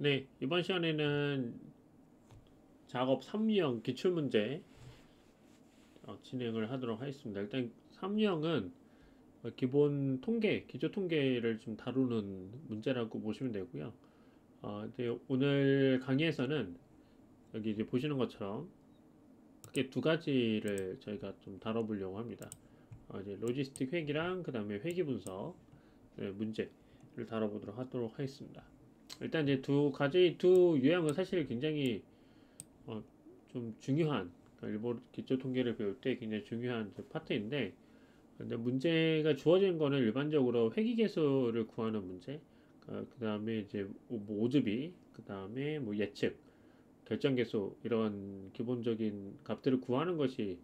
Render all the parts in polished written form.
네, 이번 시간에는 작업 3유형 기출문제 진행을 하도록 하겠습니다. 일단 3유형은 기본 통계, 기초 통계를 좀 다루는 문제라고 보시면 되고요. 이제 오늘 강의에서는 여기 이제 보시는 것처럼 크게 두 가지를 저희가 좀 다뤄보려고 합니다. 이제 로지스틱 회기랑 그 다음에 회기 분석 문제를 다뤄보도록 하도록 하겠습니다. 일단 이제 두 유형은 사실 굉장히 어, 좀 중요한 그러니까 일본 기초 통계를 배울 때 굉장히 중요한 파트인데 근데 문제가 주어진 거는 일반적으로 회귀계수를 구하는 문제 그 다음에 이제 뭐 오즈비 그 다음에 뭐 예측 결정계수 이런 기본적인 값들을 구하는 것이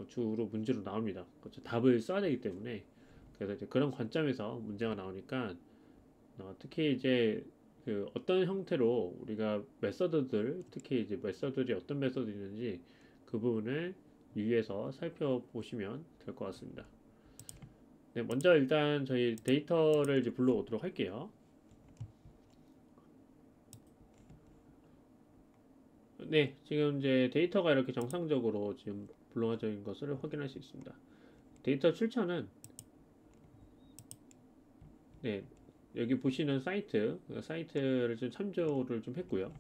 주로 문제로 나옵니다. 그렇죠? 답을 써야 되기 때문에 그래서 이제 그런 관점에서 문제가 나오니까 특히 이제 그 어떤 형태로 우리가 메서드들 특히 이제 메서드들이 어떤 메서드 있는지 그 부분을 유의해서 살펴보시면 될 것 같습니다. 네, 먼저 일단 저희 데이터를 이제 불러오도록 할게요. 네, 지금 이제 데이터가 이렇게 정상적으로 지금 불러와져 있는 것을 확인할 수 있습니다. 데이터 출처는 네, 여기 보시는 사이트를 좀 참조를 좀 했고요.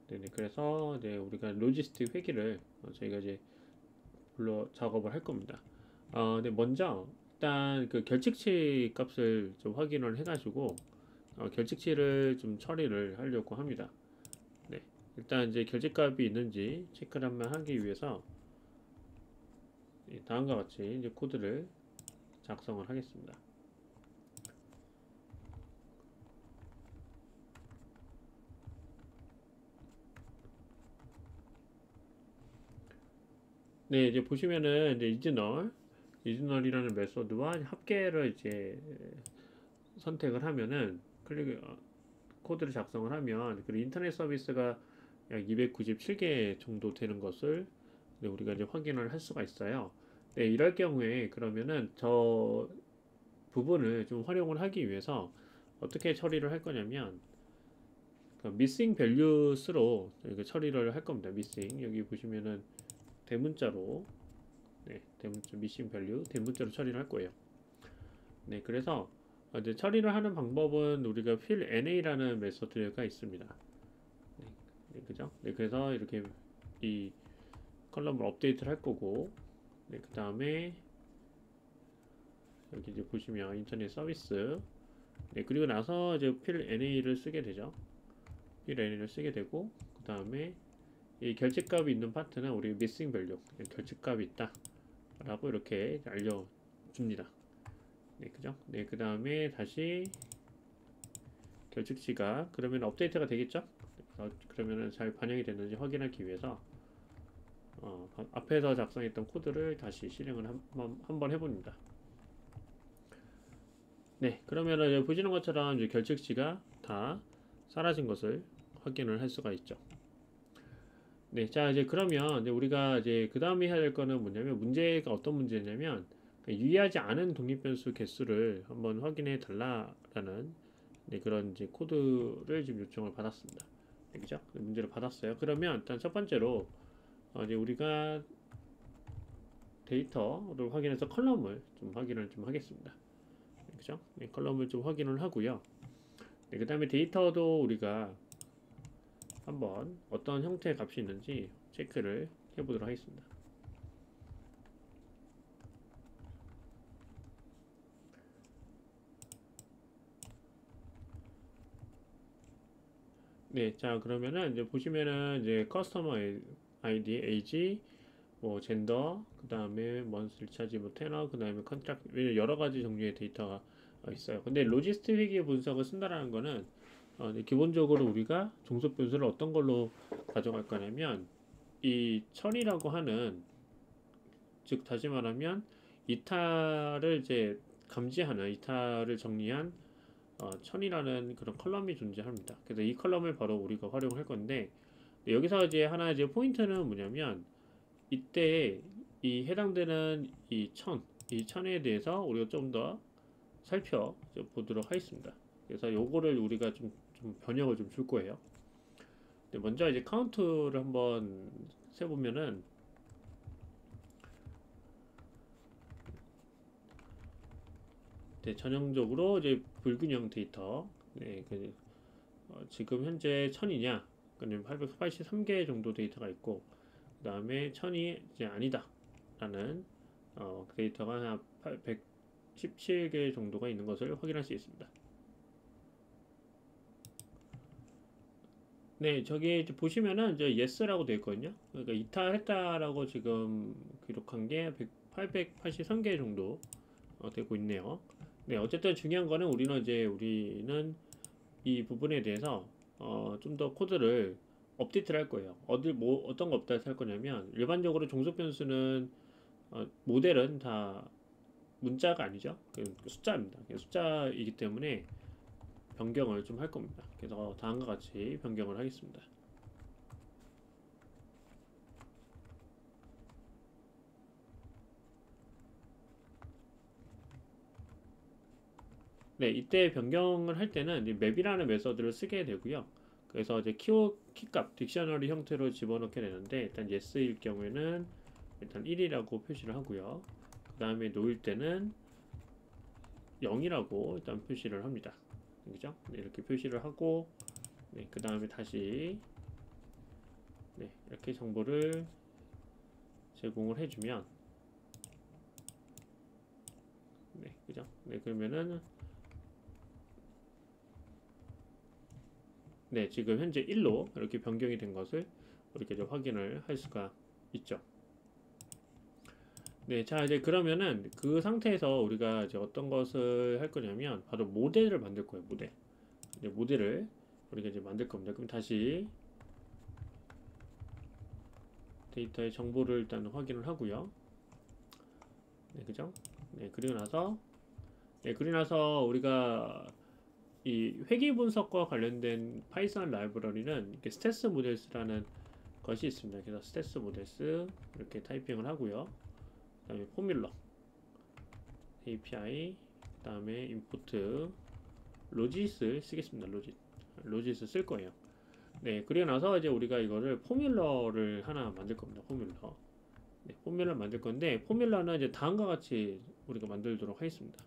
네네, 그래서 이제 우리가 로지스틱 회기를 저희가 이제 불러 작업을 할 겁니다. 네, 먼저 일단 그 결측치 값을 좀 확인을 해가지고 결측치를 좀 처리를 하려고 합니다. 네, 일단 이제 결집값이 있는지 체크를 한번 하기 위해서 다음과 같이 이제 코드를 작성을 하겠습니다. 네, 이제 보시면은 이제 이즈널이라는 메소드와 합계를 이제 선택을 하면은 코드를 작성을 하면 그리고 인터넷 서비스가 약 297개 정도 되는 것을 네, 우리가 이제 확인을 할 수가 있어요. 네, 이럴 경우에 그러면은 저 부분을 좀 활용을 하기 위해서 어떻게 처리를 할 거냐면 그 missing values로 처리를 할 겁니다. missing 여기 보시면은 대문자로 네, 대문자 missing value 대문자로 처리를 할 거예요. 네, 그래서 이제 처리를 하는 방법은 우리가 fill na라는 메소드가 있습니다. 네, 네, 그죠? 네, 그래서 이렇게 이 컬럼을 업데이트를 할 거고, 네, 그 다음에 여기 이제 보시면 인터넷 서비스, 네, 그리고 나서 이제 fill na를 쓰게 되죠. fill na를 쓰게 되고, 그 다음에 이 결집값이 있는 파트는 우리 missing value, 결집값이 있다. 라고 이렇게 알려줍니다. 네, 그죠? 네, 그 다음에 다시 결측치가 그러면 업데이트가 되겠죠? 그러면은 잘 반영이 됐는지 확인하기 위해서 앞에서 작성했던 코드를 다시 실행을 한번 해봅니다. 네, 그러면은 보시는 것처럼 이제 결측치가 다 사라진 것을 확인을 할 수가 있죠. 네, 자 이제 그러면 이제 우리가 이제 그 다음에 해야 될 거는 뭐냐면 문제가 어떤 문제냐면 유의하지 않은 독립변수 개수를 한번 확인해 달라라는 네, 그런 이제 코드를 지금 요청을 받았습니다. 네, 그죠? 문제를 받았어요. 그러면 일단 첫 번째로 이제 우리가 데이터를 확인해서 컬럼을 좀 확인을 좀 하겠습니다. 네, 그죠? 네, 컬럼을 좀 확인을 하고요. 네, 그 다음에 데이터도 우리가 한번 어떤 형태의 값이 있는지 체크를 해보도록 하겠습니다. 네, 자 그러면은 이제 보시면은 이제 커스터머 아이디, 에이지, 뭐 젠더, 그 다음에 먼슬 차지, 뭐 테너, 그 다음에 컨트랙트 여러 가지 종류의 데이터가 있어요. 근데 로지스틱 회계 분석을 쓴다라는 거는 기본적으로 우리가 종속 변수를 어떤 걸로 가져갈 거냐면 이 천이라고 하는 즉 다시 말하면 이탈을 이제 감지하는 이탈을 정리한 천이라는 그런 컬럼이 존재합니다. 그래서 이 컬럼을 바로 우리가 활용할 건데 여기서 이제 하나 이제 포인트는 뭐냐면 이때 이 해당되는 이 천에 대해서 우리가 좀 더 살펴보도록 하겠습니다. 그래서 요거를 우리가 좀 좀 변형을 좀 줄 거예요. 네, 먼저 이제 카운트를 한번 세보면은, 네, 전형적으로 이제 불균형 데이터, 네, 지금 현재 1000이냐, 그러면 883개 정도 데이터가 있고, 그 다음에 1000이 이제 아니다 라는 데이터가 한 117개 정도가 있는 것을 확인할 수 있습니다. 네, 저기 이제 보시면은 이제 yes라고 되어 있거든요. 그러니까 이탈했다라고 지금 기록한 게 883개 정도 되고 있네요. 네, 어쨌든 중요한 거는 우리는 이 부분에 대해서 좀 더 코드를 업데이트를 할 거예요. 어떤 거 업데이트 할 거냐면, 일반적으로 종속 변수는 모델은 다 문자가 아니죠. 숫자입니다. 숫자이기 때문에 변경을 좀 할 겁니다. 그래서 다음과 같이 변경을 하겠습니다. 네, 이때 변경을 할 때는 이제 맵이라는 메서드를 쓰게 되고요. 그래서 이제 키값, 딕셔너리 형태로 집어넣게 되는데, 일단 yes일 경우에는 일단 1이라고 표시를 하고요. 그 다음에 no일 때는 0이라고 일단 표시를 합니다. 그죠? 네, 이렇게 표시를 하고, 네, 그 다음에 다시, 네, 이렇게 정보를 제공을 해주면, 네, 그죠? 네, 그러면은, 네, 지금 현재 1로 이렇게 변경이 된 것을 우리가 이제 확인을 할 수가 있죠. 네, 자, 이제 그러면은 그 상태에서 우리가 이제 어떤 것을 할 거냐면, 바로 모델을 만들 거예요, 모델. 이제 모델을 우리가 이제 만들 겁니다. 그럼 다시 데이터의 정보를 일단 확인을 하고요. 네, 그죠? 네, 그리고 나서 우리가 이 회귀 분석과 관련된 파이썬 라이브러리는 이렇게 스테스 모델스라는 것이 있습니다. 그래서 스테스 모델스 이렇게 타이핑을 하고요. 그 다음에 포뮬러 API, 그 다음에 임포트 로짓을 쓰겠습니다. 로짓을 쓸 거예요. 네, 그리고 나서 이제 우리가 이거를 포뮬러를 하나 만들 겁니다. 포뮬러. 네, 포뮬러 만들 건데, 포뮬러는 이제 다음과 같이 우리가 만들도록 하겠습니다.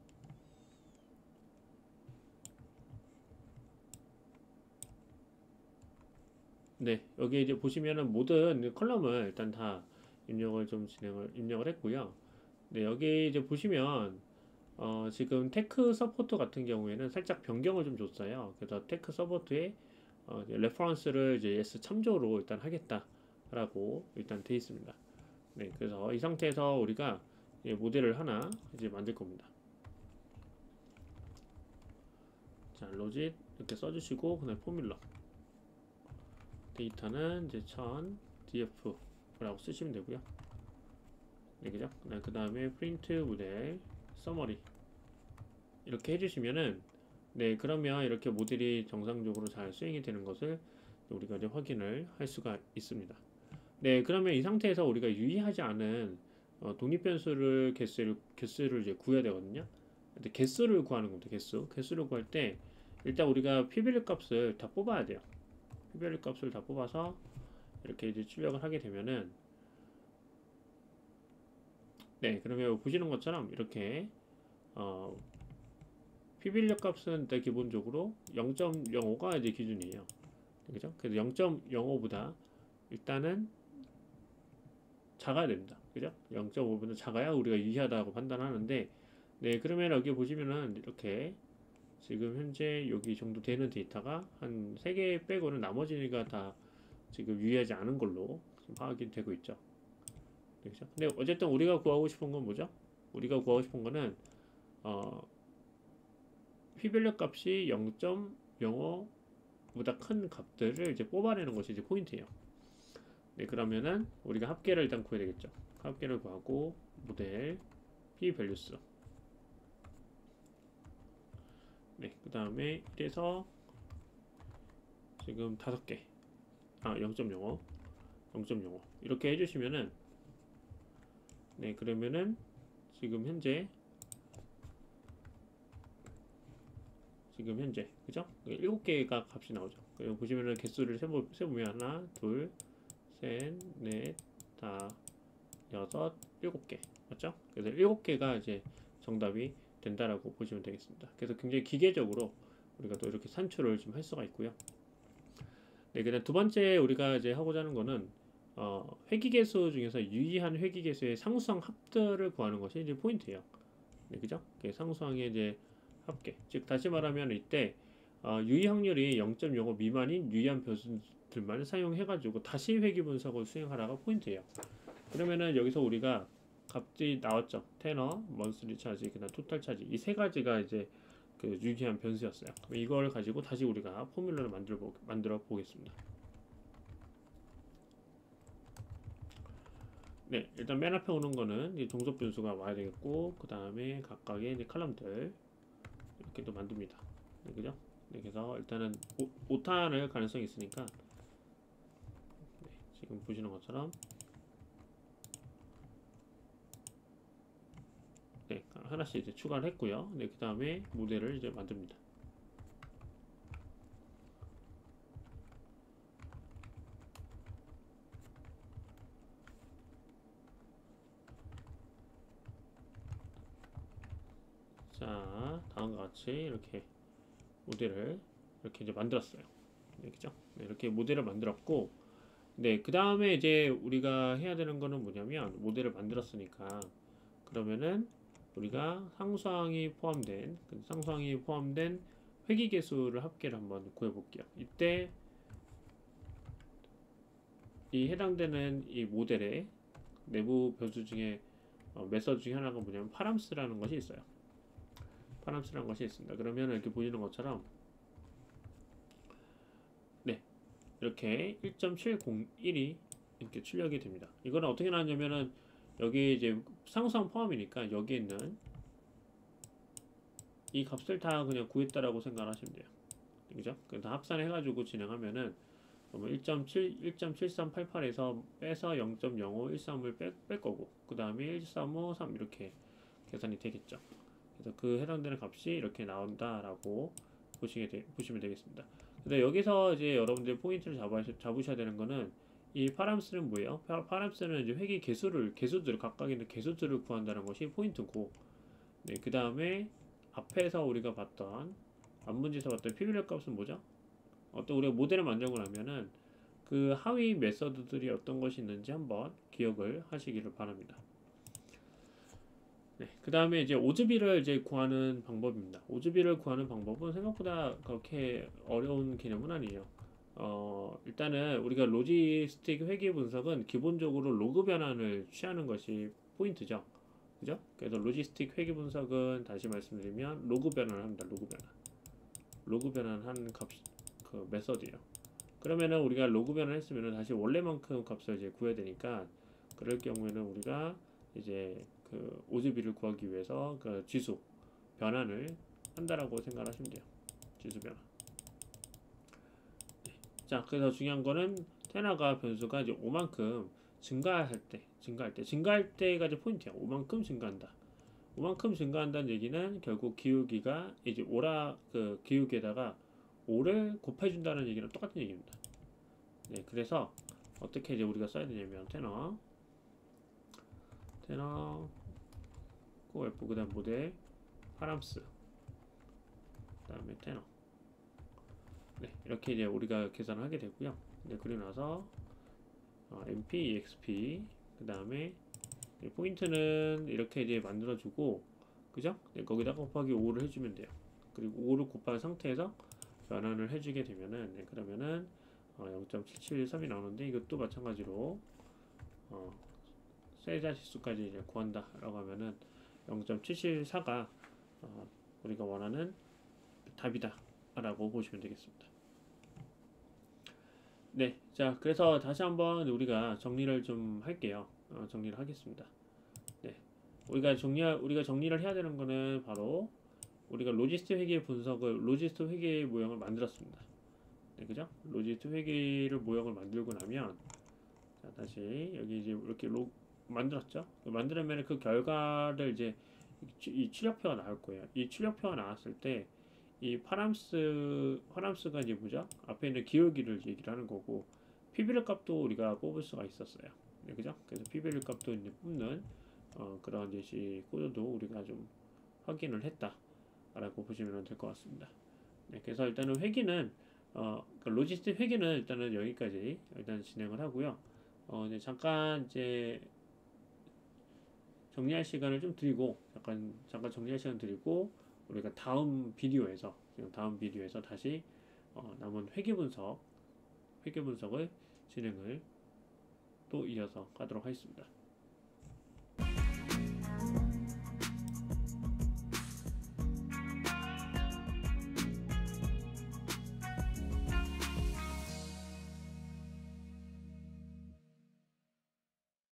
네, 여기 이제 보시면은 모든 컬럼을 일단 다 입력을 했고요. 네, 여기 이제 보시면 지금 테크 서포트 같은 경우에는 살짝 변경을 좀 줬어요. 그래서 테크 서포트에 레퍼런스를 이제 yes 참조로 일단 하겠다라고 일단 돼 있습니다. 네, 그래서 이 상태에서 우리가 모델을 하나 이제 만들 겁니다. 자, 로짓 이렇게 써주시고 그다음 포뮬러 데이터는 이제 1000 df라고 쓰시면 되고요. 네, 그죠? 그 다음에 프린트 모델 서머리 이렇게 해주시면은, 네, 그러면 이렇게 모델이 정상적으로 잘 수행이 되는 것을 우리가 이제 확인을 할 수가 있습니다. 네, 그러면 이 상태에서 우리가 유의하지 않은 독립 변수를 개수를 이제 구해야 되거든요. 근데 개수를 구하는 겁니다. 개수를 구할 때 일단 우리가 p밸류 값을 다 뽑아야 돼요. p밸류 값을 다 뽑아서 이렇게 이제 출력을 하게 되면은, 네, 그러면 보시는 것처럼 이렇게 어, p밸류 값은 일단 기본적으로 0.05가 이제 기준이에요. 그죠? 그래서 0.05보다 일단은 작아야 됩니다. 그죠? 0.5보다 작아야 우리가 유의하다고 판단하는데, 네, 그러면 여기 보시면은 이렇게 지금 현재 여기 정도 되는 데이터가 한 3개 빼고는 나머지가 다 지금 유의하지 않은 걸로 지금 파악이 되고 있죠. 그죠? 근데 어쨌든 우리가 구하고 싶은 건 뭐죠? 우리가 구하고 싶은 거는 어, p-밸류 값이 0.05보다 큰 값들을 이제 뽑아내는 것이 이제 포인트예요. 네, 그러면은 우리가 합계를 일단 구해야 되겠죠. 합계를 구하고 모델 p-values. 네, 그 다음에 1에서 지금 5개, 0.05 이렇게 해주시면은, 네, 그러면은 지금 지금 현재 그죠? 7개가 값이 나오죠. 그리고 보시면은 개수를 세보면 하나, 둘, 셋, 넷, 다, 여섯, 7개 맞죠? 그래서 7개가 이제 정답이 된다라고 보시면 되겠습니다. 그래서 굉장히 기계적으로 우리가 또 이렇게 산출을 좀 할 수가 있고요. 네, 그다음 두 번째 우리가 이제 하고자 하는 거는 회귀계수 중에서 유의한 회귀계수의 상수항 합들을 구하는 것이 이제 포인트예요. 네, 그죠? 상수항의 이제 합계. 즉 다시 말하면 이때 유의 확률이 0.05 미만인 유의한 변수들만 사용해가지고 다시 회귀 분석을 수행하라가 포인트예요. 그러면은 여기서 우리가 값이 나왔죠. 테너, 먼슬리 차지, 그다음 토탈 차지 이 세 가지가 이제 그 유의한 변수였어요. 이걸 가지고 다시 우리가 포뮬러를 만들어 보겠습니다. 네, 일단 맨 앞에 오는 거는 이 종속 변수가 와야 되겠고, 그 다음에 각각의 이제 칼럼들 이렇게 또 만듭니다. 네, 그죠? 네, 그래서 일단은 오탄을 가능성이 있으니까 네, 지금 보시는 것처럼 네, 하나씩 이제 추가를 했고요. 네, 그 다음에 모델을 이제 만듭니다. 자, 다음과 같이 이렇게 모델을 이렇게 이제 만들었어요. 네, 그죠? 네, 이렇게 모델을 만들었고, 네, 그 다음에 이제 우리가 해야 되는 거는 뭐냐면 모델을 만들었으니까 그러면은 우리가 상수항이 포함된 회귀계수를 합계를 한번 구해볼게요. 이때 이 해당되는 이 모델의 내부 변수 중에 메서드 중에 하나가 뭐냐면 파람스라는 것이 있어요. 파람스라는 것이 있습니다. 그러면 이렇게 보이는 것처럼 네, 이렇게 1.701이 이렇게 출력이 됩니다. 이거는 어떻게 나왔냐면은 여기 이제 상수항 포함이니까 여기 있는 이 값을 다 그냥 구했다라고 생각하시면 돼요. 그죠? 그래서 합산해가지고 진행하면은 1.7388에서 빼서 0.0513을 뺄 거고, 그 다음에 13553 이렇게 계산이 되겠죠. 그래서 그 해당되는 값이 이렇게 나온다라고 보시면 되겠습니다. 근데 여기서 이제 여러분들 포인트를 잡으셔야 되는 거는 이 파람스는 뭐예요? 파람스는 이제 개수들을 각각 있는 개수들을 구한다는 것이 포인트고, 네, 그 다음에 앞에서 우리가 봤던 앞문제에서 봤던 PBL 값은 뭐죠? 어떤 우리가 모델을 만들고 나면은 그 하위 메서드들이 어떤 것이 있는지 한번 기억을 하시기를 바랍니다. 네, 그 다음에 이제 오즈비를 이제 구하는 방법입니다. 오즈비를 구하는 방법은 생각보다 그렇게 어려운 개념은 아니에요. 일단은 우리가 로지스틱 회귀 분석은 기본적으로 로그 변환을 취하는 것이 포인트죠. 그죠? 그래서 로지스틱 회귀 분석은 다시 말씀드리면 로그 변환을 합니다. 로그 변환한 그 메서드예요. 그러면은 우리가 로그 변환을 했으면은 다시 원래만큼 값을 이제 구해야 되니까 그럴 경우에는 우리가 이제 그 오즈비를 구하기 위해서 그 지수 변환을 한다라고 생각하시면 돼요. 지수 변환. 자, 그래서 중요한 거는 테너가 변수가 이제 5만큼 증가할 때가 이제 포인트야. 5만큼 증가한다. 5만큼 증가한다는 얘기는 결국 기울기가 이제 그 기울기에다가 5를 곱해준다는 얘기랑 똑같은 얘기입니다. 네, 그래서 어떻게 이제 우리가 써야 되냐면 테너 코F 그다음 모델 파람스 그다음에 테너 네, 이렇게 이제 우리가 계산을 하게 되고요. 네, 그리고 나서 MP, EXP 그 다음에 포인트는 이렇게 이제 만들어주고 그죠? 네, 거기다가 곱하기 5를 해주면 돼요. 그리고 5를 곱한 상태에서 변환을 해주게 되면은 네, 그러면은 0.773이 나오는데 이것도 마찬가지로 세자지수까지 이제 구한다라고 하면은 0.774가 우리가 원하는 답이다라고 보시면 되겠습니다. 네, 자 그래서 다시 한번 우리가 정리를 좀 할게요. 정리를 하겠습니다. 네, 우리가 정리를 해야 되는 거는 바로 우리가 로지스트 회계 모형을 만들었습니다. 네, 그죠? 로지스트 회계를 모형을 만들고 나면 자, 다시 여기 이제 이렇게 만들었죠? 만들면 그 결과를 이제 이 출력표가 나올 거예요. 이 출력표가 나왔을 때 이 파람스가 이제 뭐죠? 앞에 있는 기울기를 얘기를 하는 거고 PBR 값도 우리가 뽑을 수가 있었어요. 네, 그죠? 그래서 PBR 값도 이제 뽑는 그런 예시 코드도 우리가 좀 확인을 했다라고 보시면 될 것 같습니다. 네, 그래서 일단은 회기는 그 로지스틱 회기는 일단은 여기까지 일단 진행을 하고요. 이제 잠깐 이제 정리할 시간을 좀 드리고 잠깐 정리할 시간 드리고 우리가 다음 비디오에서 다시 남은 회계 분석을 진행을 또 이어서 하도록 하겠습니다.